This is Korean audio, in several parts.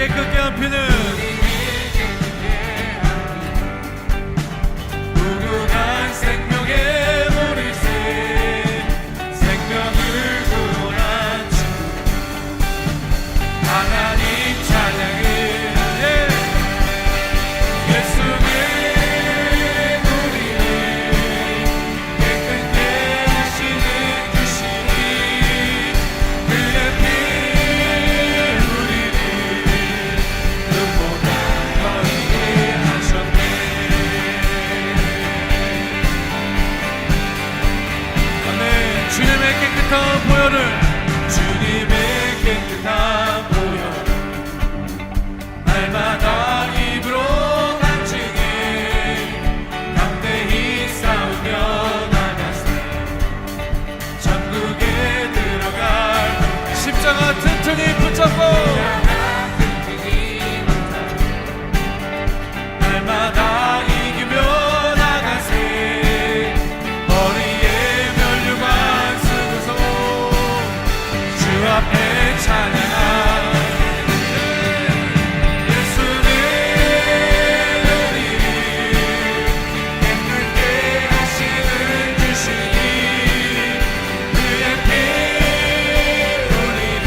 깨끗게 합히는 무궁한 생명의 보리새 생명을 구원한 주 하나님 찬양을 예수는 우리를 깨끗게 하시는 주시니 그의 피 우리를 눈보다 거리게 하셨네. 아멘. 주님의 깨끗한 보혈을 주님의 깨끗한 보혈 날마다 입으로 간증해 담대히 싸우며 나가세 천국에 들어갈 십자가 튼튼히 붙잡고 날마다 이기며 나가세 머리에 면류관 쓰고서 주 앞에 찬양하세 예수는 우리를 깨끗게 하시는 주시니 그의 피 우리를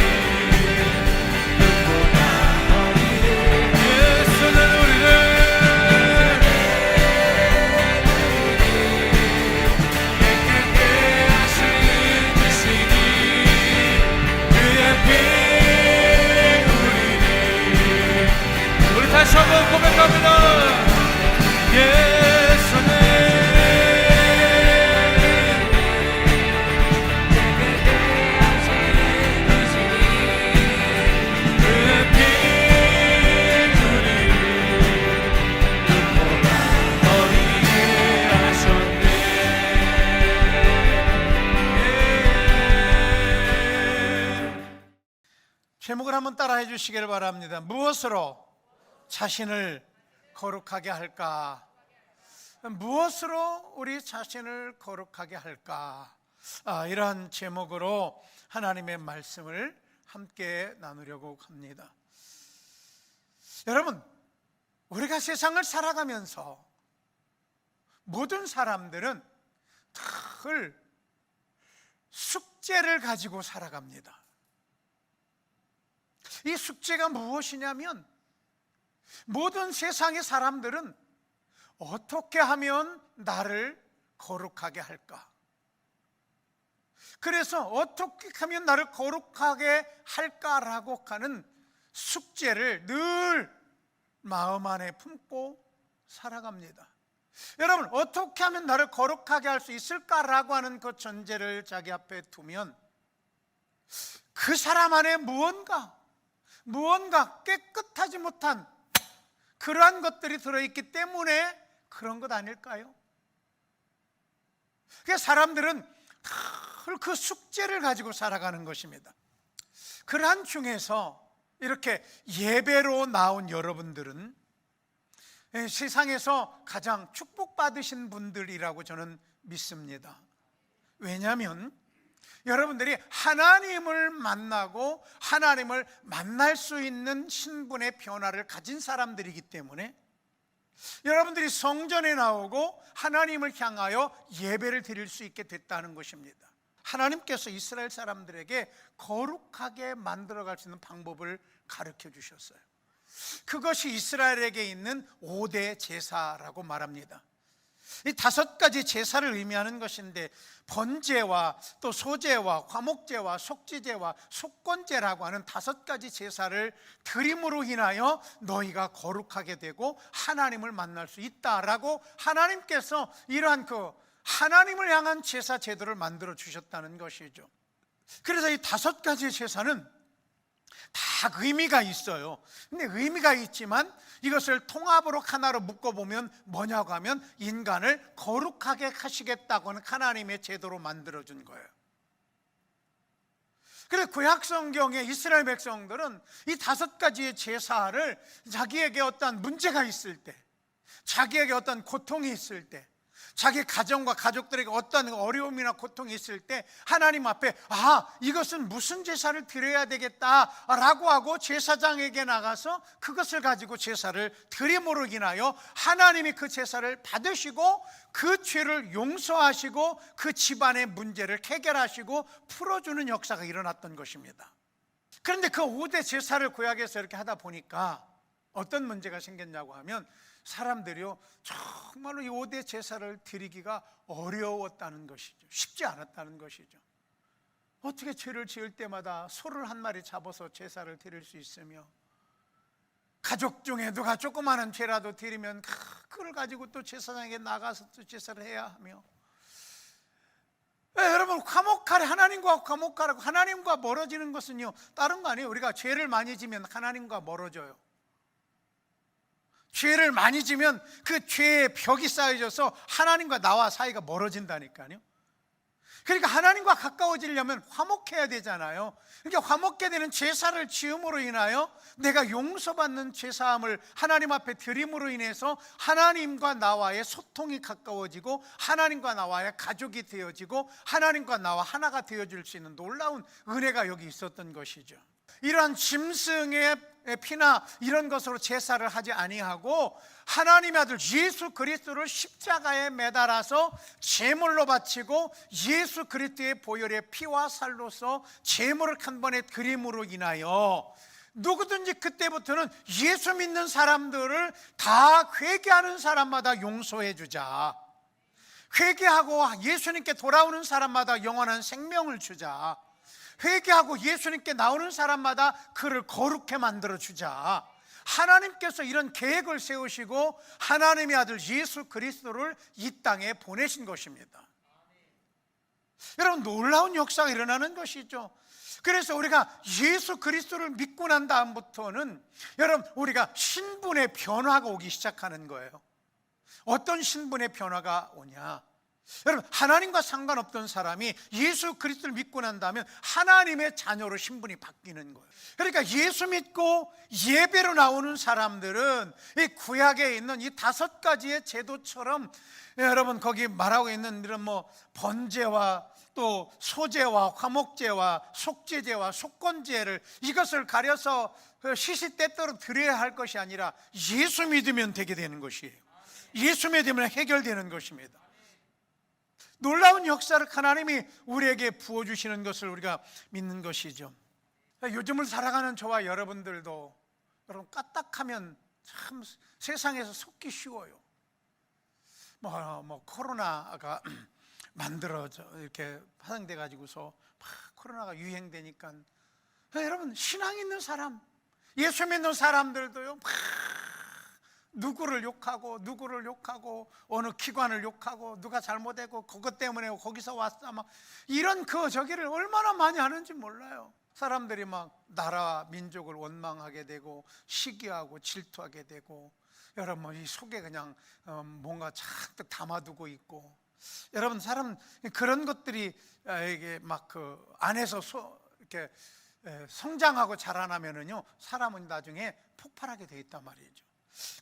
눈보다 어리게 예수는 우리를 깨끗게 하시는 주시니 그의 피 우리 다시 한번 고백합니다. 예수는 그의 피 우리를 눈보다 어리게 하셨네. 제목을 한번 따라해 주시기를 바랍니다. 무엇으로 자신을 거룩하게 할까? 무엇으로 우리 자신을 거룩하게 할까? 이러한 제목으로 하나님의 말씀을 함께 나누려고 합니다. 여러분, 우리가 세상을 살아가면서 모든 사람들은 늘 숙제를 가지고 살아갑니다. 이 숙제가 무엇이냐면 모든 세상의 사람들은 어떻게 하면 나를 거룩하게 할까? 그래서 어떻게 하면 나를 거룩하게 할까라고 하는 숙제를 늘 마음 안에 품고 살아갑니다. 여러분, 어떻게 하면 나를 거룩하게 할 수 있을까라고 하는 그 전제를 자기 앞에 두면 그 사람 안에 무언가 깨끗하지 못한 그러한 것들이 들어있기 때문에 그런 것 아닐까요? 그래서 사람들은 늘 그 숙제를 가지고 살아가는 것입니다. 그러한 중에서 이렇게 예배로 나온 여러분들은 세상에서 가장 축복받으신 분들이라고 저는 믿습니다. 왜냐하면 여러분들이 하나님을 만나고 하나님을 만날 수 있는 신분의 변화를 가진 사람들이기 때문에 여러분들이 성전에 나오고 하나님을 향하여 예배를 드릴 수 있게 됐다는 것입니다. 하나님께서 이스라엘 사람들에게 거룩하게 만들어갈 수 있는 방법을 가르쳐 주셨어요. 그것이 이스라엘에게 있는 5대 제사라고 말합니다. 이 5가지 제사를 의미하는 것인데 번제와 또 소제와 화목제와 속지제와 속건제라고 하는 5가지 제사를 드림으로 인하여 너희가 거룩하게 되고 하나님을 만날 수 있다라고 하나님께서 이러한 그 하나님을 향한 제사 제도를 만들어 주셨다는 것이죠. 그래서 이 5가지 제사는 다 의미가 있어요. 근데 의미가 있지만 이것을 통합으로 하나로 묶어보면 뭐냐고 하면 인간을 거룩하게 하시겠다고 하는 하나님의 제도로 만들어준 거예요. 그래서 구약 성경에 이스라엘 백성들은 이 5가지의 제사를 자기에게 어떤 문제가 있을 때, 자기에게 어떤 고통이 있을 때, 자기 가정과 가족들에게 어떤 어려움이나 고통이 있을 때 하나님 앞에 이것은 무슨 제사를 드려야 되겠다라고 하고 제사장에게 나가서 그것을 가지고 제사를 드림으로 인하여 하나님이 그 제사를 받으시고 그 죄를 용서하시고 그 집안의 문제를 해결하시고 풀어주는 역사가 일어났던 것입니다. 그런데 그 5대 제사를 구약에서 이렇게 하다 보니까 어떤 문제가 생겼냐고 하면 사람들이요 정말로 이 5대 제사를 드리기가 어려웠다는 것이죠. 쉽지 않았다는 것이죠. 어떻게 죄를 지을 때마다 소를 한 마리 잡아서 제사를 드릴 수 있으며, 가족 중에 누가 조그마한 죄라도 드리면 그걸 가지고 또 제사장에게 나가서 또 제사를 해야 하며, 여러분 화목하래, 하나님과 화목하라고. 하나님과 멀어지는 것은요 다른 거 아니에요. 우리가 죄를 많이 지면 하나님과 멀어져요. 죄를 많이 지면 그 죄의 벽이 쌓여져서 하나님과 나와 사이가 멀어진다니까요. 그러니까 하나님과 가까워지려면 화목해야 되잖아요. 그러니까 화목게 되는 제사를 지음으로 인하여 내가 용서받는 죄사함을 하나님 앞에 드림으로 인해서 하나님과 나와의 소통이 가까워지고 하나님과 나와의 가족이 되어지고 하나님과 나와 하나가 되어질 수 있는 놀라운 은혜가 여기 있었던 것이죠. 이러한 짐승의 피나 이런 것으로 제사를 하지 아니하고 하나님의 아들 예수 그리스도를 십자가에 매달아서 제물로 바치고 예수 그리스도의 보혈의 피와 살로서 제물을 한 번에 드림으로 인하여 누구든지 그때부터는 예수 믿는 사람들을 다 회개하는 사람마다 용서해 주자, 회개하고 예수님께 돌아오는 사람마다 영원한 생명을 주자, 회개하고 예수님께 나오는 사람마다 그를 거룩해 만들어 주자. 하나님께서 이런 계획을 세우시고 하나님의 아들 예수 그리스도를 이 땅에 보내신 것입니다. 여러분 놀라운 역사가 일어나는 것이죠. 그래서 우리가 예수 그리스도를 믿고 난 다음부터는 여러분 우리가 신분의 변화가 오기 시작하는 거예요. 어떤 신분의 변화가 오냐? 여러분 하나님과 상관없던 사람이 예수 그리스도를 믿고 난 다음에 하나님의 자녀로 신분이 바뀌는 거예요. 그러니까 예수 믿고 예배로 나오는 사람들은 이 구약에 있는 이 5가지의 제도처럼 여러분 거기 말하고 있는 이런 번제와 또 소제와 화목제와 속죄제와 속건제를 이것을 가려서 시시때때로 드려야 할 것이 아니라 예수 믿으면 되게 되는 것이에요. 예수 믿으면 해결되는 것입니다. 놀라운 역사를 하나님이 우리에게 부어주시는 것을 우리가 믿는 것이죠. 요즘을 살아가는 저와 여러분들도 여러분 까딱하면 참 세상에서 속기 쉬워요. 코로나가 만들어져 이렇게 파생돼 가지고서 막 코로나가 유행되니까 여러분 신앙 있는 사람, 예수 믿는 사람들도요 막 누구를 욕하고 어느 기관을 욕하고 누가 잘못했고 그것 때문에 거기서 왔어 막 이런 저기를 얼마나 많이 하는지 몰라요. 사람들이 막 나라 민족을 원망하게 되고 시기하고 질투하게 되고 여러분 이 속에 그냥 뭔가 잔뜩 담아두고 있고 여러분 사람 그런 것들이 이게 막 안에서 이렇게 성장하고 자라나면은요 사람은 나중에 폭발하게 돼 있단 말이죠.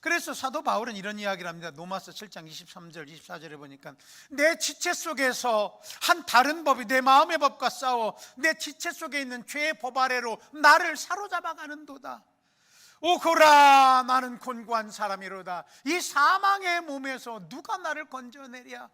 그래서 사도 바울은 이런 이야기를 합니다. 로마서 7장 23절 24절에 보니까 내 지체 속에서 한 다른 법이 내 마음의 법과 싸워 내 지체 속에 있는 죄의 법 아래로 나를 사로잡아가는도다. 오호라 나는 곤고한 사람이로다. 이 사망의 몸에서 누가 나를 건져내랴.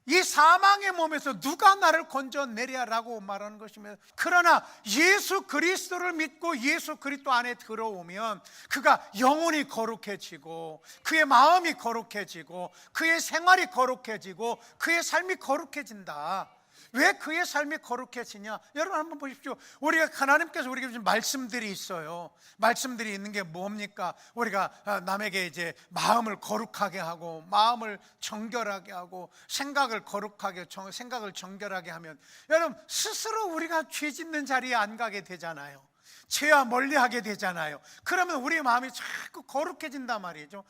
이 사망의 몸에서 누가 나를 건져내랴라고 말하는 것입니다. 그러나 예수 그리스도를 믿고 예수 그리스도 안에 들어오면 그가 영혼이 거룩해지고 그의 마음이 거룩해지고 그의 생활이 거룩해지고 그의 삶이 거룩해진다. 왜 그의 삶이 거룩해지냐? 여러분 한번 보십시오. 우리가 하나님께서 우리에게 주신 말씀들이 있어요. 말씀들이 있는 게 뭡니까? 우리가 남에게 이제 마음을 거룩하게 하고 마음을 정결하게 하고 생각을 거룩하게 생각을 정결하게 하면 여러분 스스로 우리가 죄 짓는 자리에 안 가게 되잖아요. 죄와 멀리하게 되잖아요. 그러면 우리의 마음이 자꾸 거룩해진단 말이죠.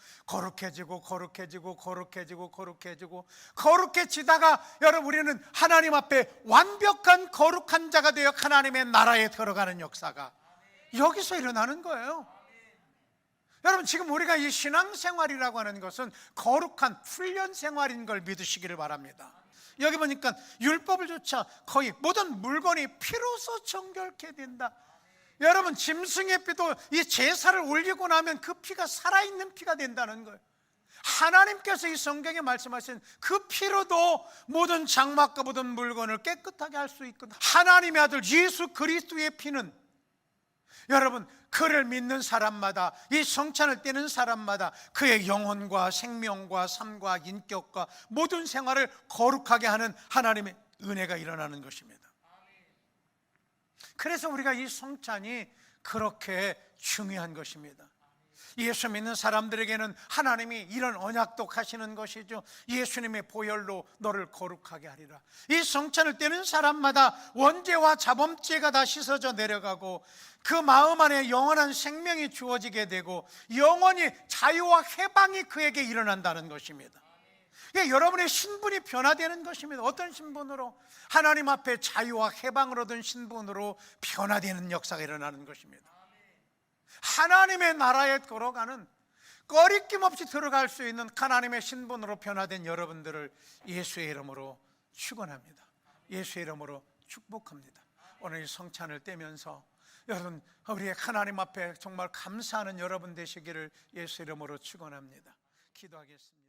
거룩해지다가 여러분 우리는 하나님 앞에 완벽한 거룩한 자가 되어 하나님의 나라에 들어가는 역사가 여기서 일어나는 거예요. 여러분, 지금 우리가 이 신앙생활이라고 하는 것은 거룩한 훈련 생활인 걸 믿으시기를 바랍니다. 여기 보니까 율법을 조차 거의 모든 물건이 피로서 정결케 된다. 여러분, 짐승의 피도 이 제사를 올리고 나면 그 피가 살아있는 피가 된다는 거예요. 하나님께서 이 성경에 말씀하신 그 피로도 모든 장막과 모든 물건을 깨끗하게 할 수 있거든. 하나님의 아들 예수 그리스도의 피는 여러분, 그를 믿는 사람마다, 이 성찬을 떼는 사람마다 그의 영혼과 생명과 삶과 인격과 모든 생활을 거룩하게 하는 하나님의 은혜가 일어나는 것입니다. 그래서 우리가 이 성찬이 그렇게 중요한 것입니다. 예수 믿는 사람들에게는 하나님이 이런 언약도 하시는 것이죠. 예수님의 보혈로 너를 거룩하게 하리라. 이 성찬을 떼는 사람마다 원죄와 자범죄가 다 씻어져 내려가고 그 마음 안에 영원한 생명이 주어지게 되고 영원히 자유와 해방이 그에게 일어난다는 것입니다. 여러분의 신분이 변화되는 것입니다. 어떤 신분으로? 하나님 앞에 자유와 해방을 얻은 신분으로 변화되는 역사가 일어나는 것입니다. 하나님의 나라에 들어가는, 꺼리낌 없이 들어갈 수 있는 하나님의 신분으로 변화된 여러분들을 예수의 이름으로 축원합니다. 예수의 이름으로 축복합니다. 오늘 이 성찬을 떼면서 여러분, 우리의 하나님 앞에 정말 감사하는 여러분 되시기를 예수 이름으로 축원합니다. 기도하겠습니다.